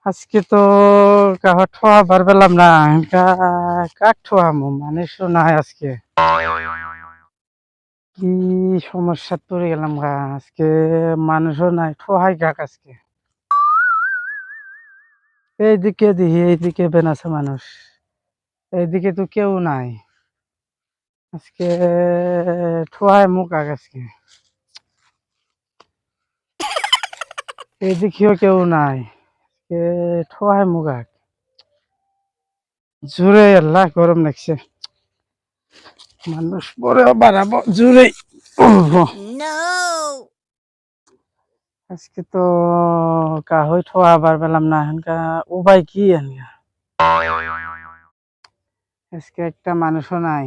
আজকে তো কাহা ঠোয়াবার পেলাম না। কাক ঠোয়ামো মানুষও নাই আজকে। কি সমস্যা পড়ে গেলাম গা আজকে। মানুষও নাই, ঠোহাই কাক আজকে। এইদিকে দিহি, এইদিকে বেনাছে মানুষ, এইদিকে তো কেউ নাই আজকে। ঠোয়াই মুখ কাক আজকে। এইদিকেও কেউ নাই, ঠোয়াই মুখ কাক। জোরে আল্লাহ গরম লাগছে, মানুষ পরে বাড়াবো জোরে। আজকে তো কাহই ঠোয়াবার পেলাম না। এখানকা উপায় কি এনকা, আজকে একটা মানুষও নাই।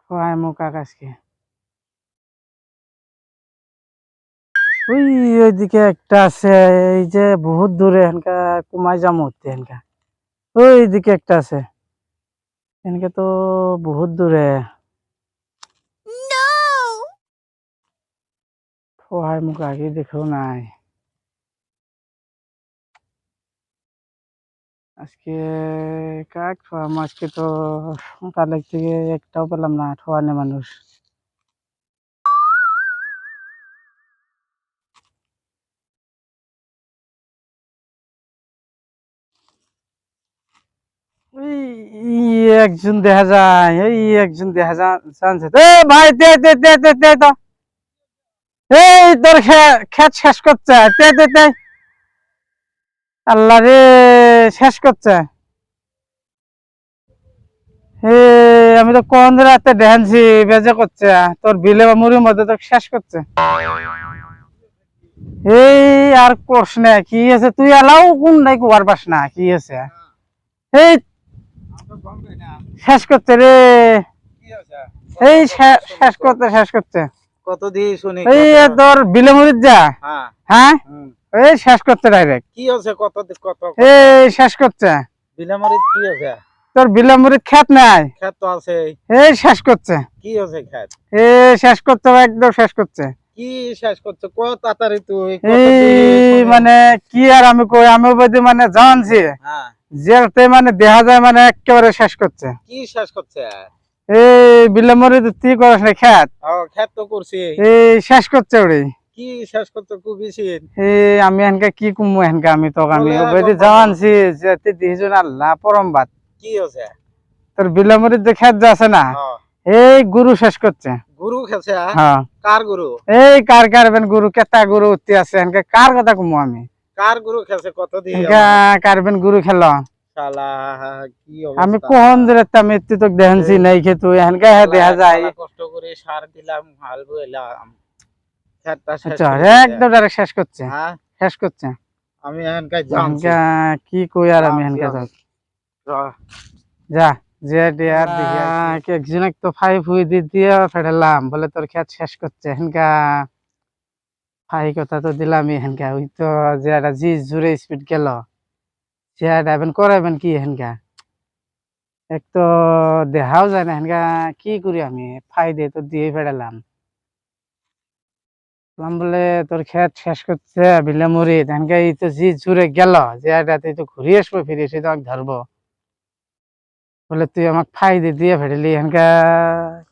ঠোয়াই মুখ কাক আজকে। ওইদিকে একটা আছে, এই যে বহুত দূরে এনকা কুমাই জামতে এনকা। ওইদিকে একটা আছে, এনকে তো বহুত দূরে। ঠোয়াই মুখ আগে দেখেও নাই। আজকে কাক ঠোয়াম, আজকে তো সকাল থেকে একটাও পেলাম না ঠোয়ানে মানুষ। একজন দেখা যায়, একজন দেখা যাচ্ছে। ভাই দে দে দে দে দে তো, এই তোর খেত শেষ করছে। দে দে দে, আল্লাহ রে, শেষ করছে। আমি তো কোন রাতে দেখছি বেজে করছে, তোর বিলে বা মুড়ির মধ্যে তো শেষ করছে। এই আর করস না, কি আছে তুই এলাও কোন নাই কুয়ার পাস না, কি আছে এই শেষ করছে রে। এই শেষ করতে কত দিয়ে শুনি এই তোর বিলে মুড়ির যা। হ্যাঁ এই শেষ করতে ডাইরেক্ট। কি আছে কত কত এই শেষ করছে। বিলামারিত কি আছে? তোর বিলে মুড়ির খেত নাই? খেত তো আছে। এই শেষ করছে। কি আছে খেত? এই শেষ করতে, একদম শেষ করছে। কি শেষ করছে কত তাড়াতাড়ি তুই? এই মানে কি আর আমি কই, আমি বদি মানে জানছি যেতে মানে দেখা যায় মানে একেবারে শেষ করছে। কি শেষ করছে? এই বিলমরে তুই করছ না খেত? খেত তো করছি। এই শেষ করছে ওরে। কি শেষ করতে কুবিছিন? এই আমি এনকা কি কুমু এনকা, আমি তো আমি বদি জানছি যেতে দিছুন আল্লাহ পরমবাদ। কি আছে তোর বিলমরে যে খেত যা আছে না, এই গুরু শেষ করছে। গুরু খেছে? হ্যাঁ। কার গুরু? এই কার কারবেন গুরু, কেতা গুরু উঠতে আছে এনকা, কার কথা কুমু আমি? কার গুরু খেছে কত দিয়ে? এনকা কারবেন গুরু খেল। শালা কি অবস্থা! আমি কোন দিলে আমি তুই তো দেখছি নাই খে তুই এনকা দেখা যায়। কষ্ট করে সার দিলাম, হাল বইলাম, খেতটা শেষ আচ্ছা করে একদম ডাইরেক্ট শেষ করছে। হ্যাঁ শেষ করছে। আমি এনকাই জানছি। এনকা কি কই আর আমি এনকা যা যে ডিয়ার দেখি একজন তো ফাই ফুই দিয়ে ফেলাম বলে তোর খেত শেষ করছে। এনকা ফাই কথা তো দিলামই এনকা, ওই তো যে জি জোরে স্পিড গেল, সে ড্রাইভেন করাবেন কি এনকা, এক তো দেখাও যায় না এনকা। কি করি আমি, ফাই দিয়ে তো দিয়ে ফেলাম বলে তোর খেত শেষ করছে বিলে মুড়ি। এনকা এই তো জি জোরে গেল, যে তো ঘুরিয়ে আসবো, ফিরে এসে তো আমাকে ধরবো বলে তুই আমাকে ফাই দিয়ে ফেলি। এনকা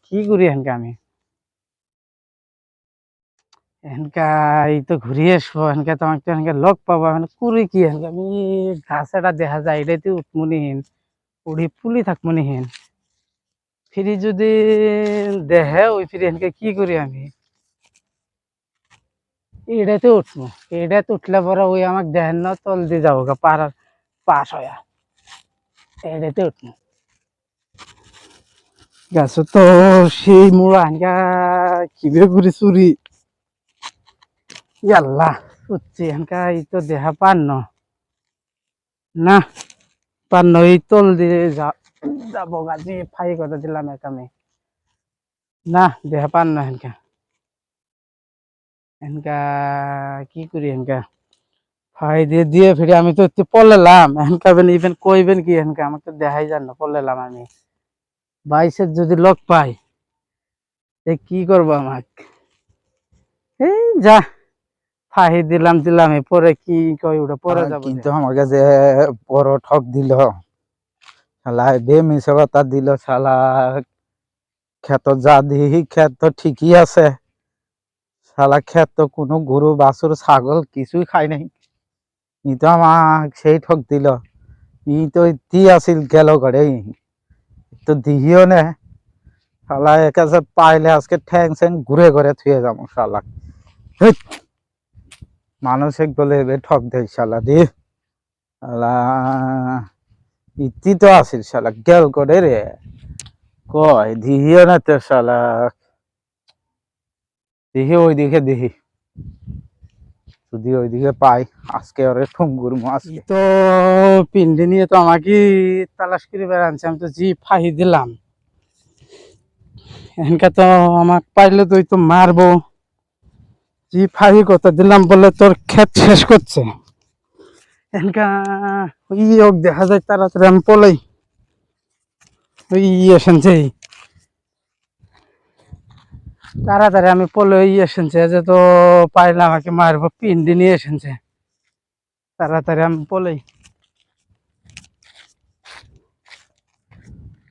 কি করি এনকা আমি, এনকা এই তো ঘুরিয়ে আসবো এনকা, তো আমাকে এনকা লোক পাবো মানে কুড়ি কি এনকা। আমি গাছ এটা দেখা যায় এটাতে উঠমুনিহীন, উড়ি পুলি থাকমুনিহীন, ফিরি যদি দেহে ওই ফিরি এনকা কি করি আমি। এটাতে উঠবো, এটাতে উঠলে পরে ওই আমাকে দেখেন না তল দিয়ে যাবো গা পাড়ার পাশ হয়ে, এটাতে উঠবো। গাছ তো সেই মুড়া এনকা কিভাবে করে চুরি আল্লাহ উঠছি এনকা, এই তো দেহা পান না পান এই তল দিয়ে যাবো গাছি ফাই কথা দিলাম এক আমি না, দেহা পান না এনকা। এনকা কি করি এনকা, ফাই দিয়ে ফিরে আমি তো পড়লাম এনকা, ইভেন কইবেন কি এনকা, আমাকে তো দেখাই যান না পড়লাম আমি। বাইশের যদি লোক পাই কি করবো আমাকে, এই যা ফাহি দিলাম পরে কি কই ওটা পরে যাবো কিন্তু আমাকে যে বড় ঠক দিল শালা বে মিছে কথা দিল শালা ক্ষেত যা দিহি ক্ষেত তো ঠিকই আছে শালা ক্ষেত তো কোনো গরু বাছুর ছাগল কিছুই খাই নাই ই তো আমাক সেই ঠক দিল ই তো দি আছিল গেল ঘরে তো দিহিও নে শালা একাছে পাইলে আজকে ঠ্যাং স্যাং ঘুরে ঘুরে থুয়ে যাবো শালা হেৎ, মানসিক বলে এবে ঠক দেয় শালা দি শালা ইতি তো আছিল শালা গেল করে রে কয় দিহিও না তো শালা দেখি ওইদিকে দেখি যদি ওইদিকে পাই আজকে ওরে ঠুঙ্গুর মাছ তো পিন্ডি নিয়ে তো আমাকে তালাশ করে বেড়াচ্ছে আমি তো জি ফাহি দিলাম এখানকার তো আমাকে পাইলে তুই তো মারবো জি ফাহি কথা দিলাম বলে তোর ক্ষেত শেষ করছে এখানকা ওই হোক দেখা যায় তাড়াতাড়ি আমি পলাই ওই এসেছে তাড়াতাড়ি আমি পলে এসেছে যে তো পাইলে আমাকে মারবো পিন্ডি নিয়ে এসেছে তাড়াতাড়ি আমি পলাই